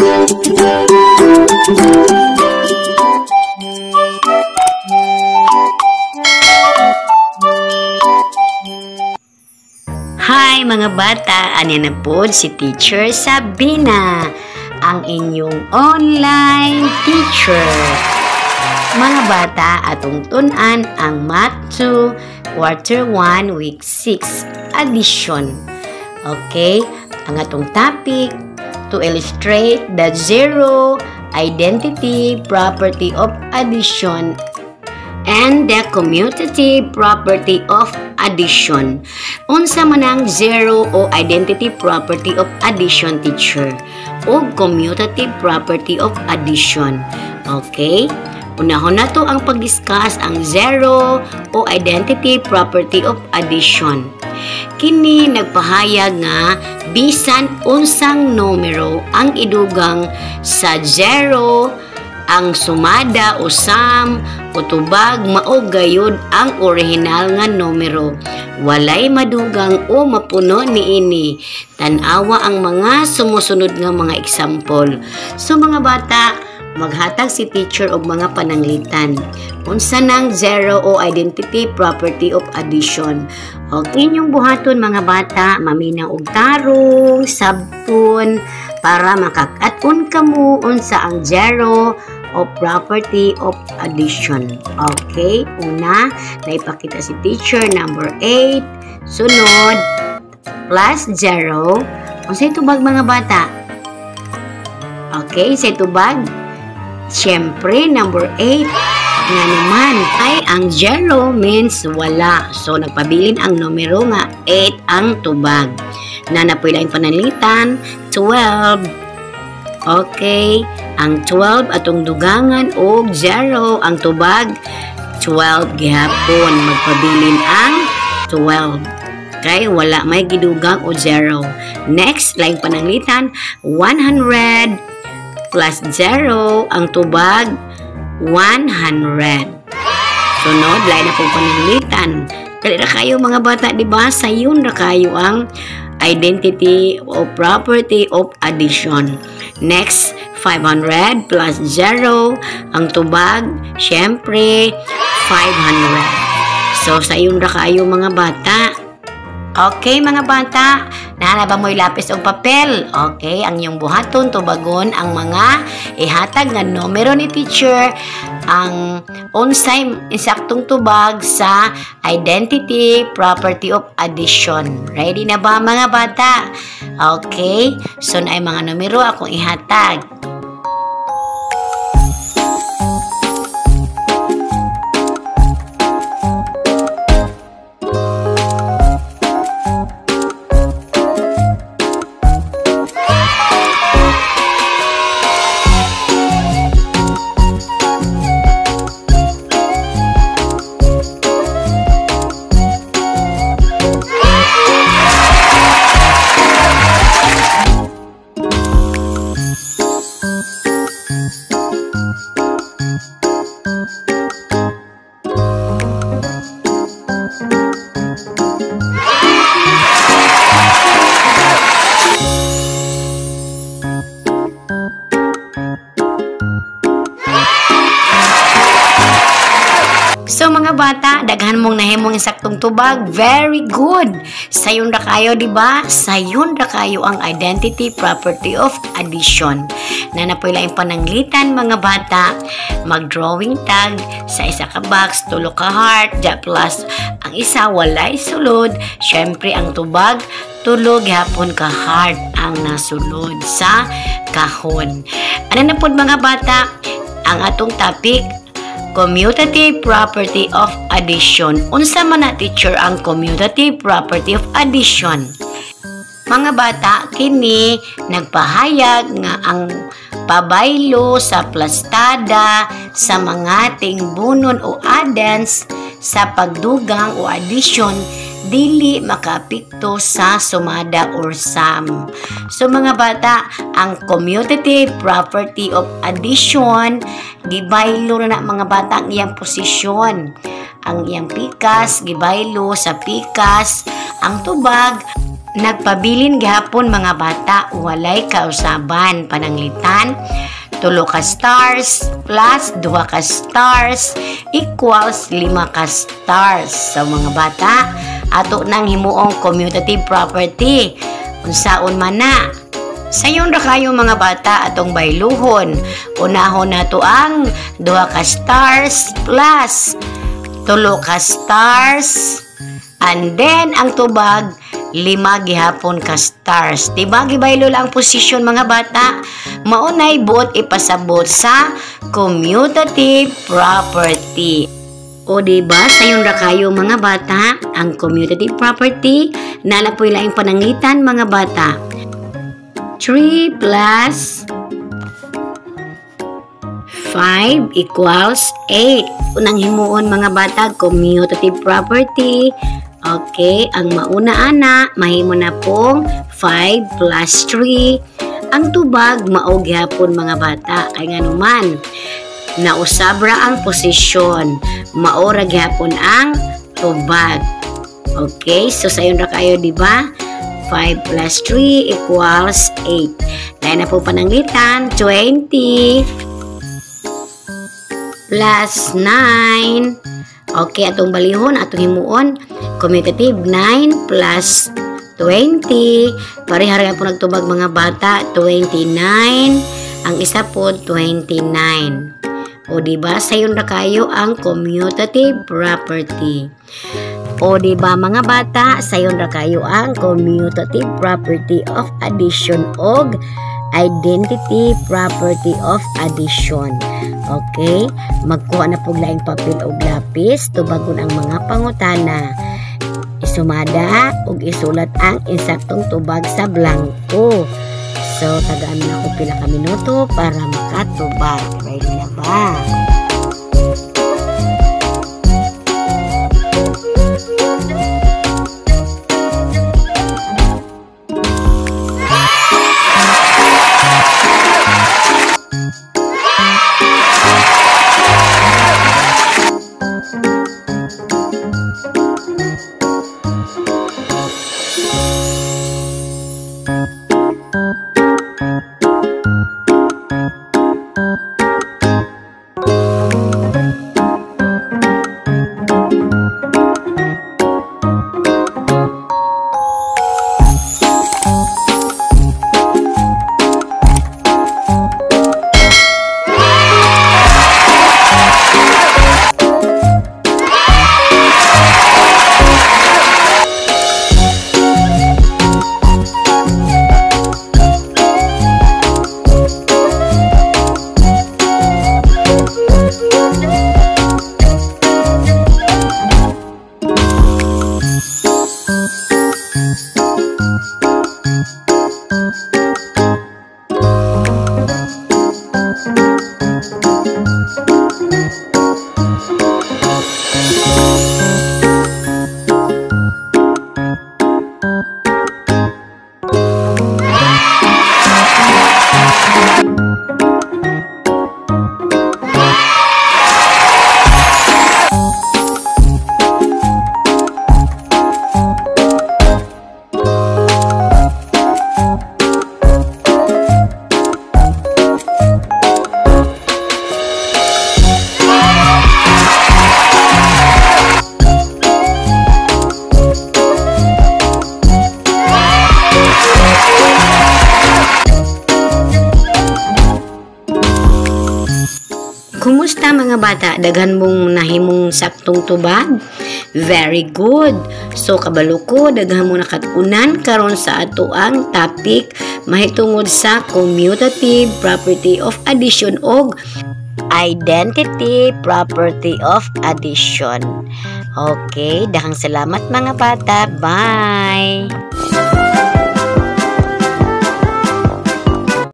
Hi mga bata, anya na po si Teacher Sabina, ang inyong online teacher. Mga bata, atong tunan ang Math 2, Quarter 1, Week 6, Addition. Okay, ang atong topic, to illustrate the zero identity property of addition and the commutative property of addition. Unsa man ang zero o identity property of addition, teacher? O commutative property of addition. Okay? Unahon na to ang pag-discuss ang zero o identity property of addition. Kini nagpahayag nga bisan unsang numero ang idugang sa zero, ang sumada o sum o tubag mao gayud ang orihinal nga numero. Walay madugang o mapuno niini. Tan-awa ang mga sumusunod nga mga example. So mga bata, maghatag si teacher og mga pananglitan. Unsa nang zero o identity property of addition? Okay, inyong buhaton mga bata, maminaw og tarong, sabton, para makakaton kamo unsa ang zero o property of addition. Okay, una, naipakita si teacher number 8, sunod, plus 0. Unsa itubag mga bata? Okay, sa itubag, siyempre, number 8, nga naman ay ang 0 means wala. So, nagpabilin ang numero nga 8 ang tubag. Na napoy laing panalitan, 12. Okay, ang 12 atong dugangan og 0 ang tubag 12 gihapon. Magpabilin ang 12. Okay, wala may gidugang o 0. Next, laing pananglitan, 100 plus 0 ang tubag 100. Sunod, lain na pong pananglitan. Dali na kayo mga bata, diba? Sayon na kayo ang identity o property of addition. Next, 500 plus 0 ang tubag, syempre 500. So, sayon na kayo mga bata. Okay mga bata, nahanap mo'y lapis o papel. Okay, ang iyong buhaton, tubagon ang mga ihatag nga numero ni teacher, ang unsay insaktong tubag sa identity property of addition. Ready na ba mga bata? Okay, so na ay mga numero akong ihatag. So mga bata, daghan mong nahimong insaktong tubag. Very good. Sayon ra kayo, di ba? Sayon ra kayo ang identity property of addition. Na napoy laing pananglitan mga bata, mag-drawing tag sa isa ka box, tulo ka heart, plus ang isa walay sulod. Syempre ang tubag tulo gihapon ka heart ang nasulod sa kahon. Ano na po mga bata? Ang atong topic, commutative property of addition. Unsa man na teacher ang commutative property of addition? Mga bata, kini nagpahayag nga ang pabaylo sa plastada sa mga tingbunon o addends sa pagdugang o addition dili makapikto sa sumada or sum. So mga bata, ang commutative property of addition, gibaylo na mga bata ang iyang posisyon. Ang iyang pikas, gibaylo sa pikas, ang tubag, Nagpabilin gihapon mga bata, walay kausaban, pananglitan, 3 ka stars plus 2 ka stars equals 5 ka stars. So mga bata, ato nang himuong commutative property. Unsaon man na. Sayon ra kayo mga bata atong bayluhon. Unahon nato ang 2 ka stars plus 3 ka stars. And then ang tubag 5 gihapon ka stars. Diba gibaylo lang ang posisyon mga bata? Maunay buot ipasabot sa commutative property. O diba sayon ra kayo mga bata, ang commutative property nalapoy laing pananglitan mga bata. 3 plus 5 equals 8. Unang himuon mga bata, commutative property. Okay, ang mauna ana, mahimo na pong 5 plus 3. Ang tubag, mao gyapon mga bata. Kay nga naman, nausabra ang posisyon. Maora gyapon ang tubag. Okay, so sayon ra kayo, di ba? 5 plus 3 equals 8. Dahil na po pananglitan, 20 plus 9. Okay, atong balihon, atong himuon, commutative 9 plus 20. Pare-harihan po nagtubag mga bata, 29. Ang isa po, 29. O diba, sayon ra kayo ang commutative property. O diba mga bata, sayon ra kayo ang commutative property of addition og identity property of addition. Okay, magkuha na po laing papel o lapis, tubagon ang mga pangutana. Isumada ug isulat ang insaktong tubag sa blanco. So, tagaan na ako pila ka minuto para makatubag. Ready na ba? Kumusta mga bata? Daghan mong nahimong saktong tubag? Very good. So kabalo ko, daghan mo nakatunan karon sa ato ang topic mahitungod sa commutative property of addition og identity property of addition. Okay, daghang salamat mga bata. Bye!